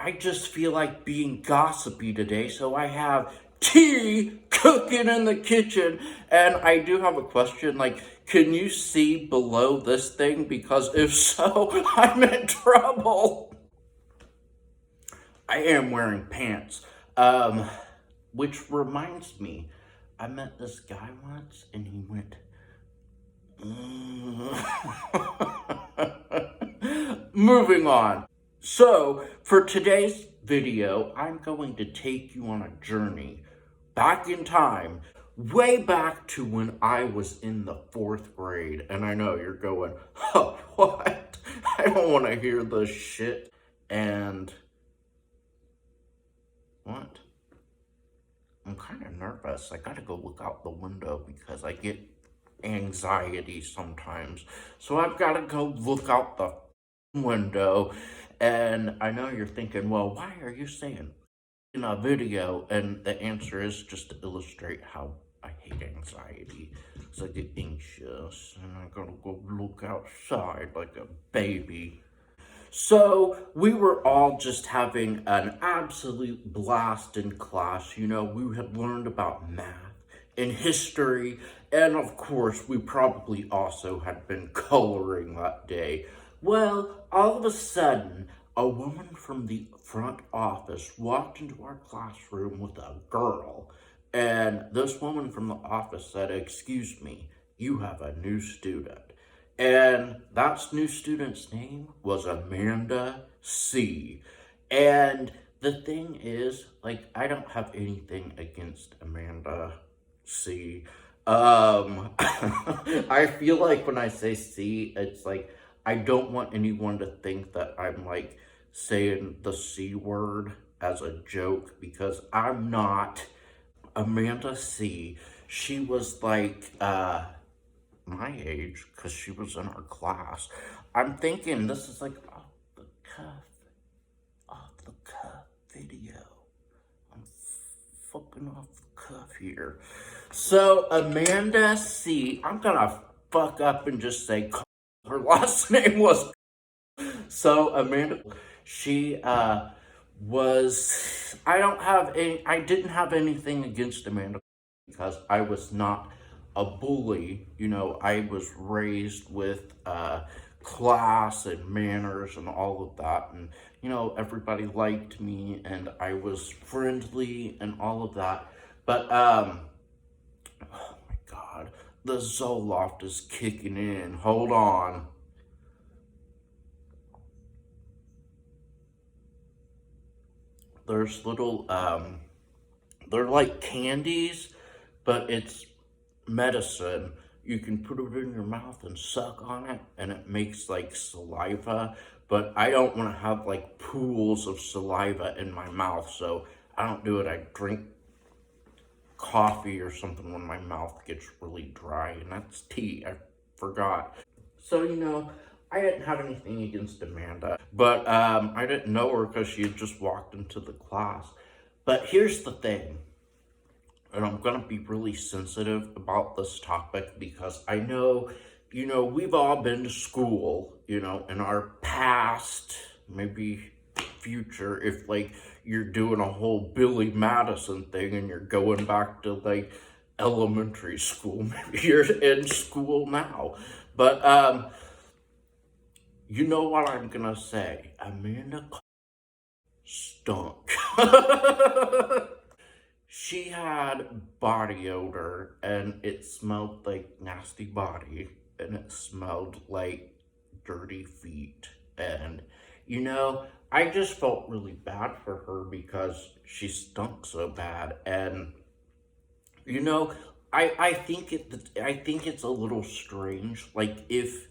I just feel like being gossipy today, so I have tea cooking in the kitchen. And I do have a question, like, can you see below this thing? Because if so, I'm in trouble. I am wearing pants. Which reminds me, I met this guy once and he went, moving on. So, for today's video, I'm going to take you on a journey back in time, way back to when I was in the 4th grade. And I know you're going, oh, what? I don't want to hear this shit. And what? I'm kind of nervous. I gotta go look out the window because I get anxiety sometimes. So I've gotta go look out the window. And I know you're thinking, well, why are you saying in a video? And the answer is just to illustrate how I hate anxiety. So I get anxious and I gotta go look outside like a baby. So we were all just having an absolute blast in class. You know, we had learned about math and history, and of course, we probably also had been coloring that day. Well, all of a sudden, a woman from the front office walked into our classroom with a girl, and this woman from the office said, "Excuse me, you have a new student." And that new student's name was Amanda C. And the thing is, like, I don't have anything against Amanda C. I feel like when I say C, it's like, I don't want anyone to think that I'm like saying the C word as a joke, because I'm not. Amanda C. She was like, my age, because she was in our class. I'm thinking this is like off the cuff video. I'm fucking off the cuff here. So Amanda C, I'm gonna fuck up and just say her last name was. So Amanda, she was, I didn't have anything against Amanda because I was not a bully. You know, I was raised with class and manners and all of that, and you know, everybody liked me and I was friendly and all of that. But oh my god, the Zoloft is kicking in. Hold on. There's little they're like candies, but it's medicine. You can put it in your mouth and suck on it, and it makes like saliva. But I don't want to have like pools of saliva in my mouth, so I don't do it. I drink coffee or something when my mouth gets really dry, and that's tea. I forgot. So, you know, I didn't have anything against Amanda, but I didn't know her because she had just walked into the class. But here's the thing. And I'm going to be really sensitive about this topic because I know, you know, we've all been to school, you know, in our past, maybe future, if like you're doing a whole Billy Madison thing and you're going back to like elementary school, maybe you're in school now. But, you know what I'm going to say? Amanda stunk. She had body odor, and it smelled like nasty body, and it smelled like dirty feet. And, you know, I just felt really bad for her because she stunk so bad. And, you know, I think it's a little strange. Like, if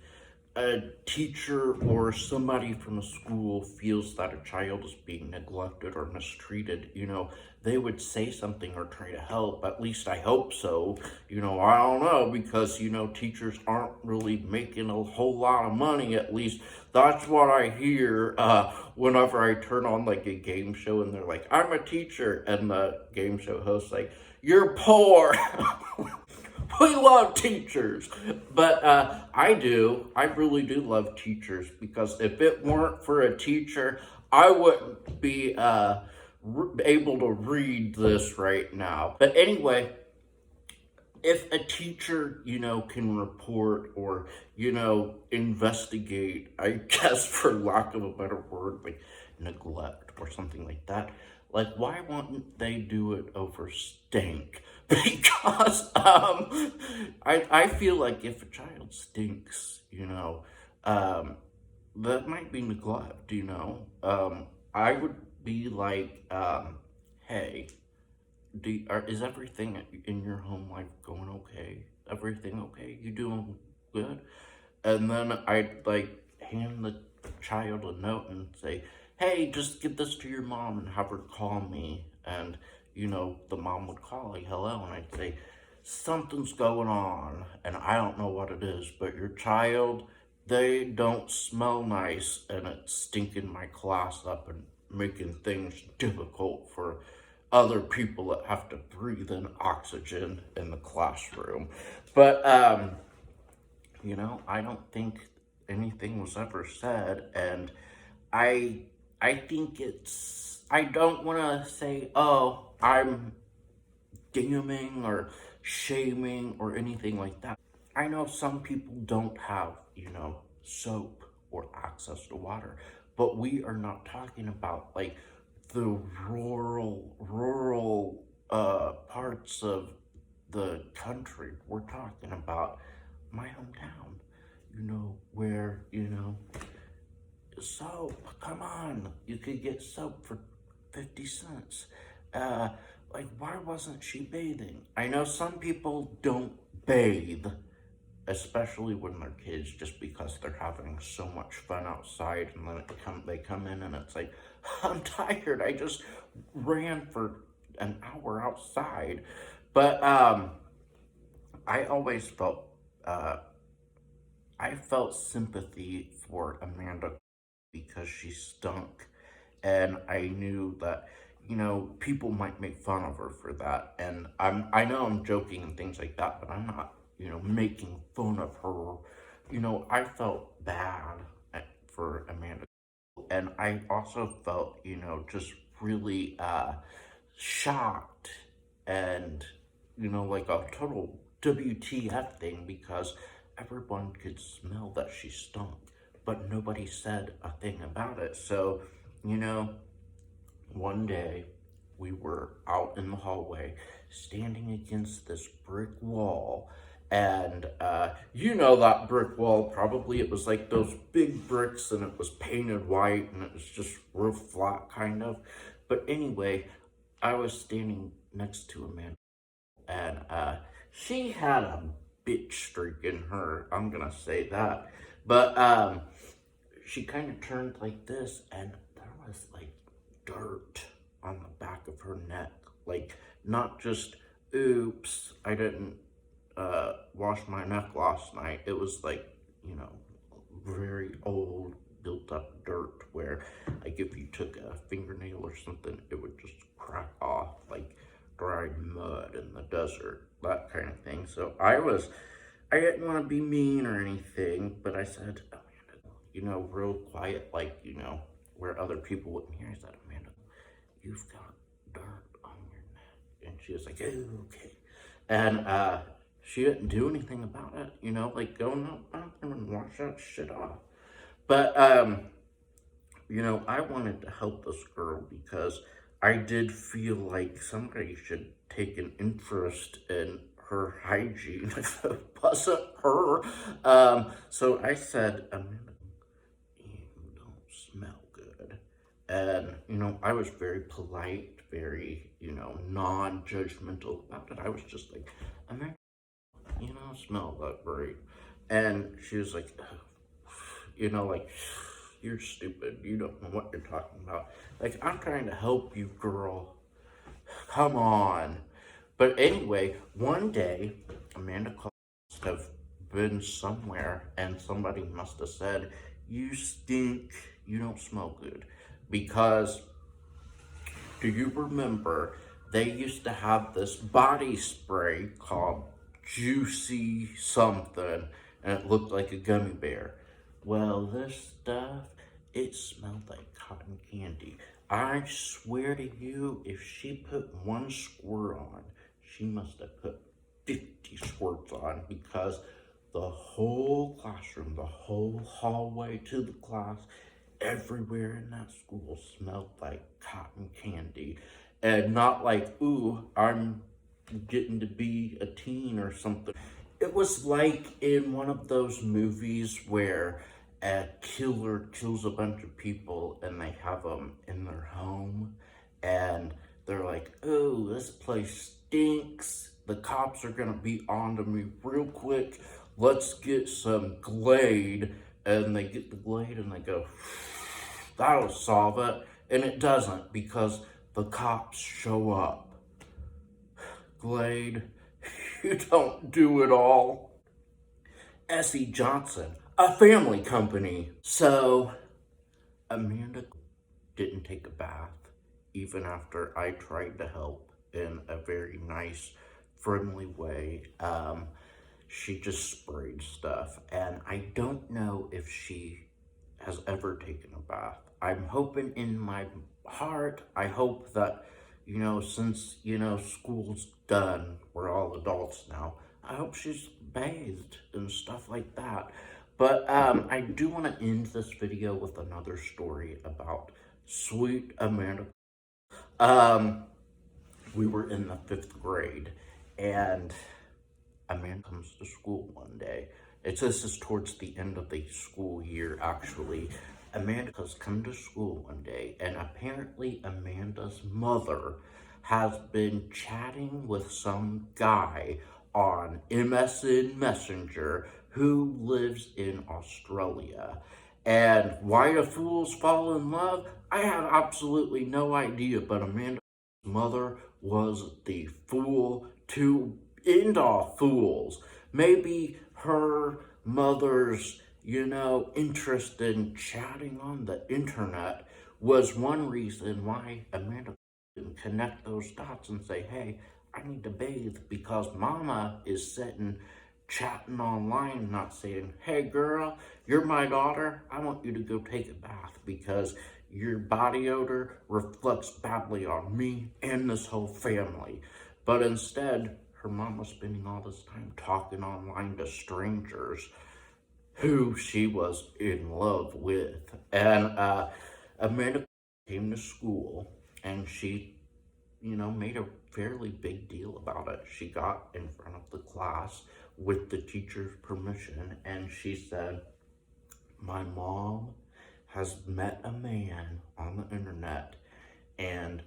a teacher or somebody from a school feels that a child is being neglected or mistreated, you know, they would say something or try to help. At least I hope so. You know, I don't know, because, you know, teachers aren't really making a whole lot of money. At least that's what I hear whenever I turn on like a game show and they're like, "I'm a teacher," and the game show host's like, "You're poor." We love teachers, but I really do love teachers, because if it weren't for a teacher, I wouldn't be able to read this right now. But anyway, if a teacher, can report or, investigate, I guess for lack of a better word, like neglect or something like that, like why wouldn't they do it over stank? Because I feel like if a child stinks, um, that might be neglect, I would be like, hey, is everything in your home life going okay? Everything okay? You doing good? And then I'd like hand the child a note and say, hey, just give this to your mom and have her call me. And, the mom would call, like, hello. And I'd say, something's going on. And I don't know what it is, but your child, they don't smell nice. And it's stinking my class up and making things difficult for other people that have to breathe in oxygen in the classroom. But, I don't think anything was ever said, and I I think I don't want to say, oh, I'm damning or shaming or anything like that. I know some people don't have, soap or access to water, but we are not talking about like the rural parts of the country. We're talking about my hometown, where, soap, come on, you could get soap for 50 cents. Uh, like, why wasn't she bathing? I know some people don't bathe, especially when they're kids, just because they're having so much fun outside, and then they come in and it's like, I'm tired, I just ran for an hour outside. But I always uh, I felt sympathy for Amanda because she stunk. And I knew that, people might make fun of her for that. And I know I'm joking and things like that, but I'm not, making fun of her. I felt bad for Amanda. And I also felt, just really shocked and, like a total WTF thing because everyone could smell that she stunk, but nobody said a thing about it. So, you know, one day we were out in the hallway standing against this brick wall. And that brick wall, probably it was like those big bricks and it was painted white and it was just real flat kind of. But anyway, I was standing next to Amanda and she had a bitch streak in her, I'm gonna say that. But she kind of turned like this and there was like dirt on the back of her neck. Like, not just, oops, I didn't wash my neck last night. It was like, very old, built up dirt where, like, if you took a fingernail or something, it would just crack off, like dried mud in the desert, that kind of thing. So I didn't want to be mean or anything, but I said, Amanda, real quiet, like, where other people wouldn't hear. I said, Amanda, you've got dirt on your neck. And she was like, oh, okay. And she didn't do anything about it, like go in the bathroom and wash that shit off. But, I wanted to help this girl because I did feel like somebody should take an interest in her hygiene if it wasn't her. So I said, Amanda, you don't smell good. And, I was very polite, very, non-judgmental about it. I was just like, Amanda, smell that great. And she was like, like, you're stupid. You don't know what you're talking about. Like, I'm trying to help you, girl. Come on. But anyway, one day, Amanda must have been somewhere and somebody must have said, you stink, you don't smell good. Because, do you remember, they used to have this body spray called Juicy something, and it looked like a gummy bear. Well, this stuff, It smelled like cotton candy. I swear to you, if she put one squirt on, she must have put 50 squirts on, because the whole classroom, the whole hallway to the class, everywhere in that school smelled like cotton candy. And not like, ooh, I'm getting to be a teen or something. It was like in one of those movies where a killer kills a bunch of people and they have them in their home, and they're like, oh, this place stinks. The cops are gonna be on to me real quick. Let's get some Glade. And they get the Glade and they go, that'll solve it. And it doesn't, because the cops show up. Glade, you don't do it all. S.E. Johnson, a family company. So, Amanda didn't take a bath, even after I tried to help in a very nice, friendly way. She just sprayed stuff, and I don't know if she has ever taken a bath. I'm hoping in my heart, I hope that, since, school's done, we're all adults now, I hope she's bathed and stuff like that. But I do want to end this video with another story about sweet Amanda. We were in the 5th grade, and Amanda comes to school one day. This is towards the end of the school year, actually. Amanda has come to school one day, and apparently Amanda's mother has been chatting with some guy on MSN Messenger who lives in Australia. And why do fools fall in love? I have absolutely no idea, but Amanda's mother was the fool to end all fools. Maybe her mother's, interest in chatting on the internet was one reason why Amanda didn't connect those dots and say, hey, I need to bathe, because mama is sitting chatting online, not saying, hey girl, you're my daughter, I want you to go take a bath because your body odor reflects badly on me and this whole family. But instead, her mom was spending all this time talking online to strangers who she was in love with. And Amanda came to school, and she, made a fairly big deal about it. She got in front of the class with the teacher's permission, and she said, my mom has met a man on the internet, and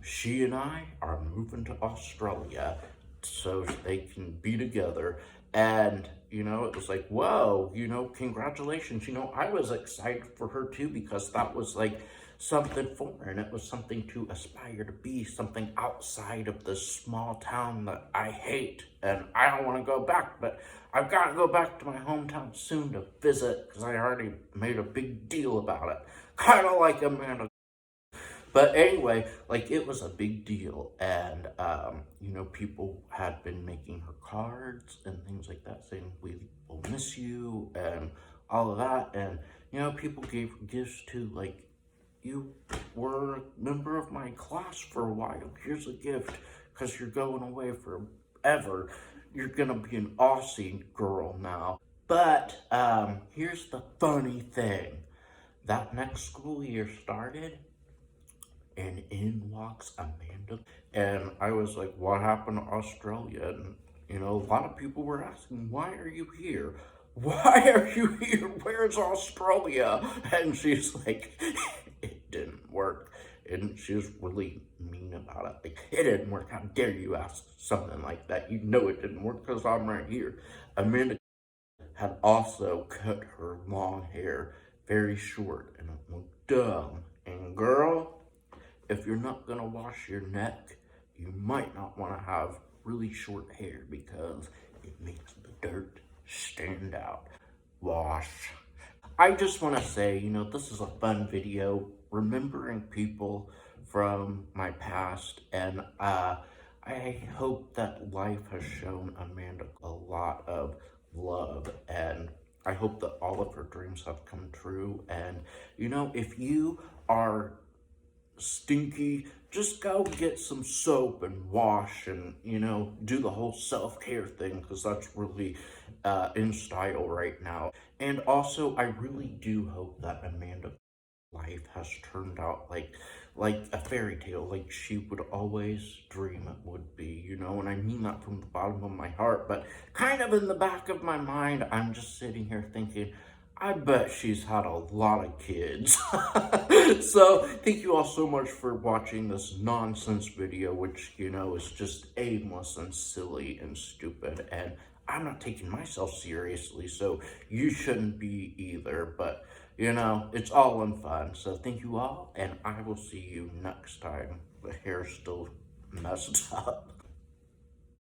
she and I are moving to Australia so they can be together. And, it was like, whoa, congratulations. I was excited for her too, because that was like something for her, and it was something to aspire to be, something outside of this small town that I hate. And I don't want to go back, but I've got to go back to my hometown soon to visit, because I already made a big deal about it. Kind of like Amanda. But anyway, it was a big deal, and, people had been making her cards and things like that, saying, we will miss you, and all of that, and, people gave her gifts too, like, you were a member of my class for a while, here's a gift, because you're going away forever, you're gonna be an Aussie girl now. But, here's the funny thing, that next school year started, and in walks Amanda. And I was like, what happened to Australia? And, a lot of people were asking, why are you here? Why are you here? Where's Australia? And she's like, it didn't work. And she was really mean about it. Like, it didn't work. How dare you ask something like that? You know it didn't work because I'm right here. Amanda had also cut her long hair very short, and it looked dumb. And girl, if you're not gonna wash your neck, you might not want to have really short hair, because it makes the dirt stand out. Wash. I just want to say, this is a fun video, remembering people from my past, and I hope that life has shown Amanda a lot of love, and I hope that all of her dreams have come true. And, you know, if you are stinky, just go get some soap and wash and, you know, do the whole self-care thing, because that's really in style right now. And also, I really do hope that Amanda life has turned out like a fairy tale, like she would always dream it would be, you know. And I mean that from the bottom of my heart, but kind of in the back of my mind, I'm just sitting here thinking, I bet she's had a lot of kids. So thank you all so much for watching this nonsense video, which, you know, is just aimless and silly and stupid, and I'm not taking myself seriously, so you shouldn't be either. But, you know, it's all in fun. So thank you all, and I will see you next time. The hair's still messed up.